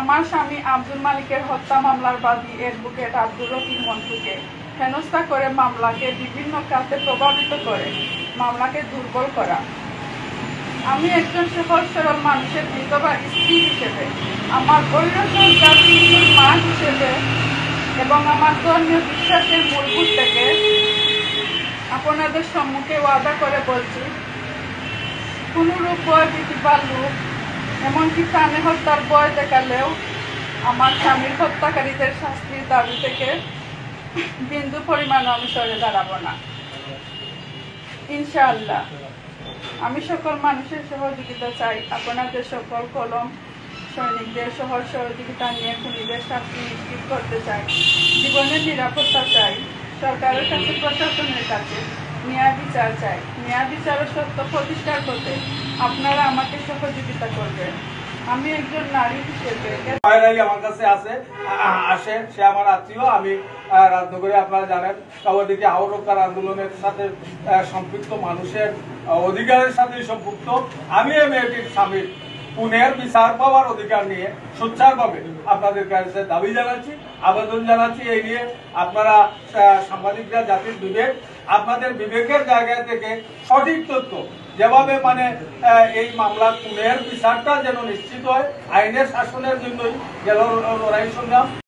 আমার স্বামী আব্দুল মালিকের হত্যা মামলার বাদী অ্যাডভোকেট আব্দুর রকিব মন্টুকে হেনস্থা করে মামলাকে বিভিন্ন খাতে প্রভাবিত করে মামলাকে দুর্বল করা। আমি একজন সহজ সরল মানুষের বিধবা স্ত্রী হিসেবে, আমার ঐরকম জাতির মা হিসেবে এবং আমার ধর্মীয় বিশ্বাসের মূলভূত থেকে আপনাদের সম্মুখে ওয়াদা করে বলছি, কোনরূপ ভয় ভীতি বা লোক, এমনকি প্রাণে হত্যার ভয় দেখালেও আমার স্বামীর হত্যাকারীদের শাস্তির দাবি থেকে বিন্দু পরিমাণ আমি সরে দাঁড়াবো না, ইনশাআল্লাহ। আমি সকল মানুষের সহযোগিতা চাই। আপনাদের সকল কলম সৈনিকদের সহযোগিতা নিয়ে খুনিদের শাস্তি নিশ্চিত করতে চাই। জীবনের নিরাপত্তা চাই। সরকারের কাছে, প্রশাসনের কাছে ন্যায় বিচার চাই। ন্যায় বিচার ও সত্য প্রতিষ্ঠা করতে আপনারা আমাকে সহযোগিতা করবেন। আমি একজন নারী হিসেবে আমার কাছে আসে, সে আমার আত্মীয়। আমি রাজনগরে, আপনারা জানেন, কাবাদিকে আহরকার আন্দোলনের সাথে সম্পৃক্ত, মানুষের অধিকারের সাথে সম্পৃক্ত। আমি এই মেয়েটির স্বামীর পুনের বিচার পাওয়ার অধিকার নিয়ে সোচ্চারভাবে আপনাদের কাছে দাবি জানাচ্ছি, আবেদন জানাচ্ছি। এই নিয়ে আপনারা সাংবাদিকরা জাতির বিবেক, আপনাদের বিবেকের জায়গা থেকে সঠিক তথ্য যেভাবে এই মামলা পুনের বিচারটা যেন নিশ্চিত হয়, আইনের শাসনের জন্যই গেল লড়াই সংগ্রাম।